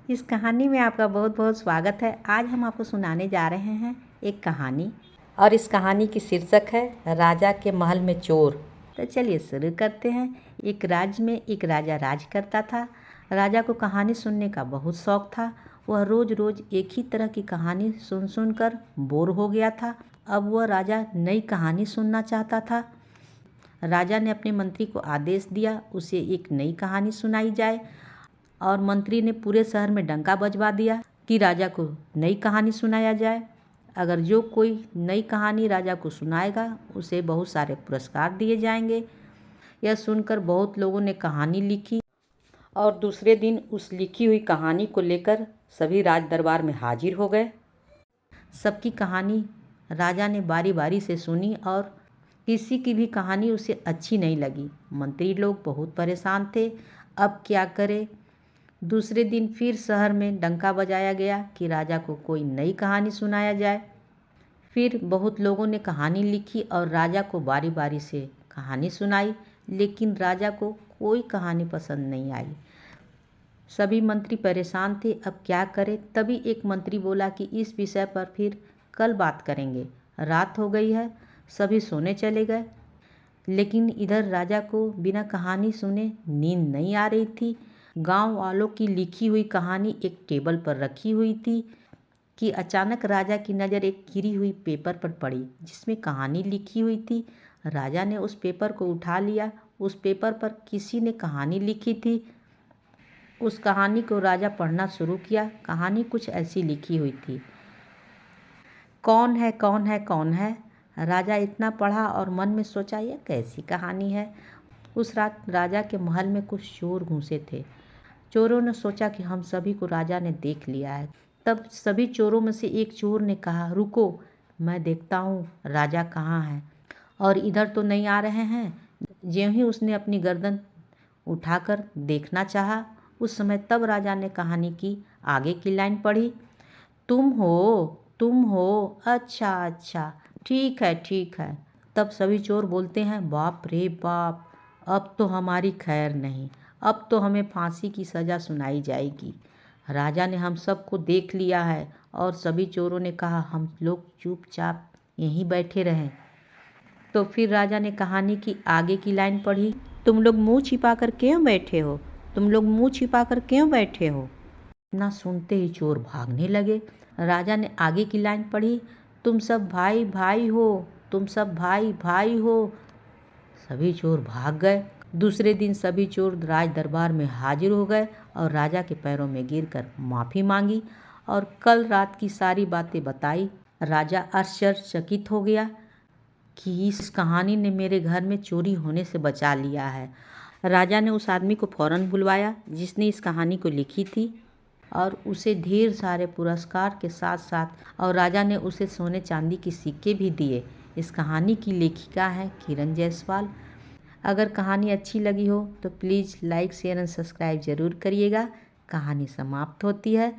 इस कहानी में आपका बहुत बहुत स्वागत है। आज हम आपको सुनाने जा रहे हैं एक कहानी और इस कहानी की शीर्षक है राजा के महल में चोर। तो चलिए शुरू करते हैं। एक राज्य में एक राजा राज करता था। राजा को कहानी सुनने का बहुत शौक था। वह रोज रोज एक ही तरह की कहानी सुन सुनकर बोर हो गया था। अब वह राजा नई कहानी सुनना चाहता था। राजा ने अपने मंत्री को आदेश दिया उसे एक नई कहानी सुनाई जाए और मंत्री ने पूरे शहर में डंका बजवा दिया कि राजा को नई कहानी सुनाया जाए। अगर जो कोई नई कहानी राजा को सुनाएगा उसे बहुत सारे पुरस्कार दिए जाएंगे। यह सुनकर बहुत लोगों ने कहानी लिखी और दूसरे दिन उस लिखी हुई कहानी को लेकर सभी राज दरबार में हाजिर हो गए। सबकी कहानी राजा ने बारी बारी से सुनी और किसी की भी कहानी उसे अच्छी नहीं लगी। मंत्री लोग बहुत परेशान थे। अब क्या करें। दूसरे दिन फिर शहर में डंका बजाया गया कि राजा को कोई नई कहानी सुनाया जाए। फिर बहुत लोगों ने कहानी लिखी और राजा को बारी बारी से कहानी सुनाई, लेकिन राजा को कोई कहानी पसंद नहीं आई। सभी मंत्री परेशान थे। अब क्या करें। तभी एक मंत्री बोला कि इस विषय पर फिर कल बात करेंगे। रात हो गई है, सभी सोने चले गए। लेकिन इधर राजा को बिना कहानी सुने नींद नहीं आ रही थी। गांव वालों की लिखी हुई कहानी एक टेबल पर रखी हुई थी कि अचानक राजा की नज़र एक गिरी हुई पेपर पर पड़ी जिसमें कहानी लिखी हुई थी। राजा ने उस पेपर को उठा लिया। उस पेपर पर किसी ने कहानी लिखी थी। उस कहानी को राजा पढ़ना शुरू किया। कहानी कुछ ऐसी लिखी हुई थी। कौन है कौन है कौन है। राजा इतना पढ़ा और मन में सोचा यह कैसी कहानी है। उस रात राजा के महल में कुछ चोर घुसे थे। चोरों ने सोचा कि हम सभी को राजा ने देख लिया है। तब सभी चोरों में से एक चोर ने कहा, रुको, मैं देखता हूँ राजा कहाँ है और इधर तो नहीं आ रहे हैं। ज्यों ही उसने अपनी गर्दन उठाकर देखना चाहा, उस समय तब राजा ने कहानी की आगे की लाइन पढ़ी। तुम हो, अच्छा अच्छा, ठीक है ठीक है। तब सभी चोर बोलते हैं, बाप रे बाप, अब तो हमारी खैर नहीं, अब तो हमें फांसी की सज़ा सुनाई जाएगी। राजा ने हम सबको देख लिया है। और सभी चोरों ने कहा, हम लोग चुपचाप यहीं बैठे रहें। तो फिर राजा ने कहानी की आगे की लाइन पढ़ी। तुम लोग मुंह छिपा कर क्यों बैठे हो, तुम लोग मुंह छिपा कर क्यों बैठे हो। ना सुनते ही चोर भागने लगे। राजा ने आगे की लाइन पढ़ी, तुम सब भाई भाई हो, तुम सब भाई भाई हो। सभी चोर भाग गए। दूसरे दिन सभी चोर राज दरबार में हाजिर हो गए और राजा के पैरों में गिरकर माफ़ी मांगी और कल रात की सारी बातें बताई। राजा आश्चर्यचकित हो गया कि इस कहानी ने मेरे घर में चोरी होने से बचा लिया है। राजा ने उस आदमी को फौरन बुलवाया जिसने इस कहानी को लिखी थी और उसे ढेर सारे पुरस्कार के साथ साथ और राजा ने उसे सोने चांदी के सिक्के भी दिए। इस कहानी की लेखिका है किरण जायसवाल। अगर कहानी अच्छी लगी हो तो please like share and subscribe ज़रूर करिएगा। कहानी समाप्त होती है।